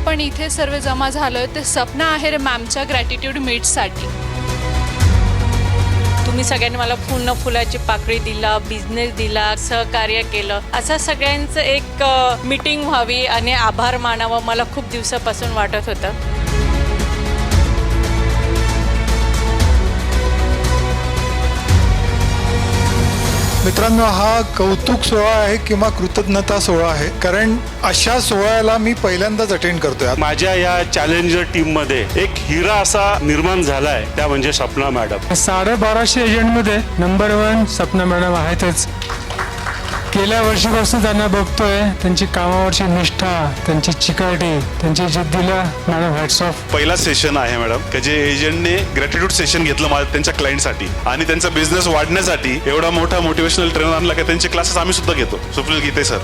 आपण इथे सर्व जमा झालोय ते सपना आहेर मॅमच्या ग्रॅटिट्यूड मीटसाठी। तुम्ही सगळ्यांनी मला पूर्ण फुलाची पाकळी दिला, बिझनेस दिला, सहकार्य केलं, असं सगळ्यांचं एक मीटिंग व्हावी आणि आभार मानावं मला खूप दिवसापासून वाटत होतं। मित्रांनो, हा कौतुक सोहळा आहे किंवा कृतज्ञता सोहळा आहे, कारण अशा सोहळ्याला मी पहिल्यांदाच अटेंड करतोय। माझ्या या चॅलेंजर टीम मध्ये एक हिरा असा निर्माण झालाय, त्या म्हणजे सपना मॅडम। 1250 एजंटमध्ये नंबर 1 सपना मॅडम आहेतच। गेल्या वर्षीपासून त्यांना बघतोय, त्यांची कामावरची निष्ठा, त्यांची चिकाटी, त्यांची जिद्दीला मॅडम हॅट्स ऑफ। पहिला सेशन आहे मॅडम की जे एजंटने ग्रॅटिट्यूड सेशन घेतलं त्यांच्या क्लायंटसाठी आणि त्यांचा बिझनेस वाढण्यासाठी एवढा मोठा मोटिवेशनल ट्रेनर आणला की त्यांचे क्लासेस आम्ही सुद्धा घेतो। सुप्रील गीते सर,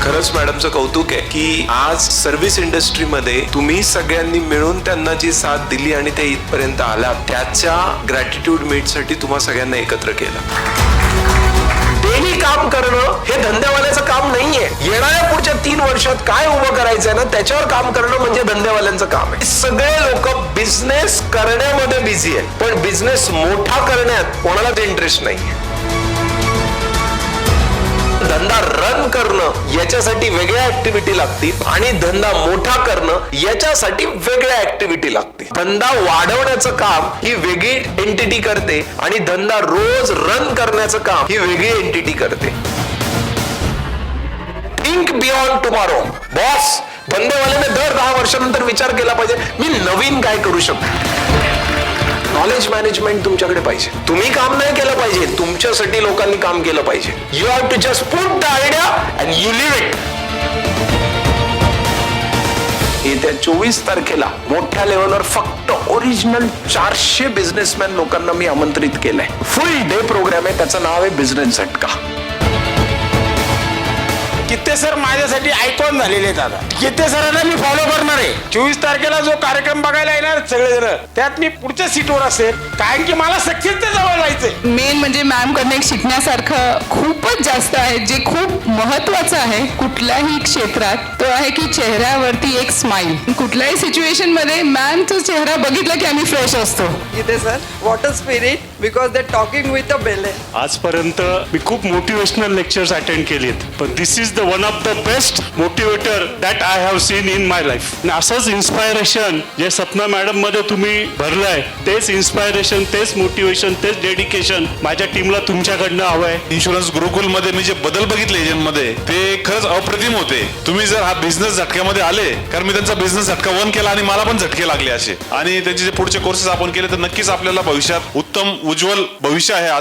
खरंच मॅडमचं कौतुक आहे की आज सर्व्हिस इंडस्ट्रीमध्ये तुम्ही सगळ्यांनी मिळून त्यांना जी साथ दिली आणि ते इथपर्यंत आला, त्याच्या ग्रॅटिट्यूड मीटसाठी तुम्हा सगळ्यांना एकत्र केलं। डेली काम करणं हे धंद्यावाल्याचं काम नाहीये। येणाऱ्या पुढच्या 3 वर्षात काय उभं करायचंय ना, त्याच्यावर काम करणं म्हणजे धंद्यावाल्यांचं काम आहे। सगळे लोक बिझनेस करण्यामध्ये बिझी आहेत, पण बिझनेस मोठा करण्यात कोणालाच इंटरेस्ट नाहीये। धंदा रन करणं याच्यासाठी वेगळ्या ऍक्टिव्हिटी लागतील आणि धंदा मोठा करणं याच्यासाठी वेगळ्या ऍक्टिव्हिटी लागतील। धंदा वाढवण्याचं काम ही वेगळी एंटिटी करते आणि धंदा रोज रन करण्याचं काम ही वेगळी एंटिटी करते। Think beyond tomorrow. बॉस, धंदेवाल्याने दर 10 वर्षानंतर विचार केला पाहिजे, मी नवीन काय करू शकतो। नॉलेज मॅनेजमेंट तुमच्याकडे पाहिजे। तुम्ही काम नाही केलं पाहिजे, तुमच्यासाठी लोकांनी काम केलं पाहिजे। You have to just put the idea and you leave it. येत्या 24 तारखेला मोठ्या लेवलवर फक्त ओरिजिनल 400 बिझनेसमॅन लोकांना मी आमंत्रित केलंय। फुल डे प्रोग्राम आहे, त्याचं नाव आहे बिझनेस झटका। कित्ते सर माझ्यासाठी आयकॉन झालेले आहेत। आता कित्ते सरांना मी फॉलो करणार आहे। 24 तारखेला जो कार्यक्रम बघायला येणार सगळेजण, त्यात मी पुढच्या सीटवर असेल, कारण की मला सक्सेसच्या जवळ जायचंय। मेन म्हणजे मॅम कडनं शिकण्यासारखं खूपच जास्त आहे, जे खूप महत्वाचं आहे कुठल्याही क्षेत्रात, तो आहे की चेहऱ्यावरती एक स्माइल। कुठल्याही सिच्युएशन मध्ये मॅमचा चेहरा बघितला की आम्ही फ्रेश असतो। Gite sir, what a spirit, because they talking with a belle. आजपर्यंत मी खूप मोटिवेशनल लेक्चर्स अटेंड केलीत, पण this is the one of the best motivator that I have seen in my life. असंच इन्स्पायरेशन जे सपना मॅडम मध्ये तुम्ही भरलंय, तेच इन्स्पायरेशन, तेच मोटिवेशन, तेच डेडिकेशन माझ्या टीमला तुमच्याकडनं हवंय। इन्शुरन्स गुरुकुल मध्ये मी जे बदल बघितले एजंट मध्ये, ते खरंच अप्रतिम होते। तुम्ही जर हा बिझनेस झटक्यामध्ये आले, कारण मी त्यांचा बिझनेस झटका 1 केला आणि मला पण झटके लागले असे, आणि त्यांचे जे पुढचे कोर्सेस आपण केले तर नक्कीच आपल्याला भविष्यात उत्तम उज्ज्वल भविष्य आहे।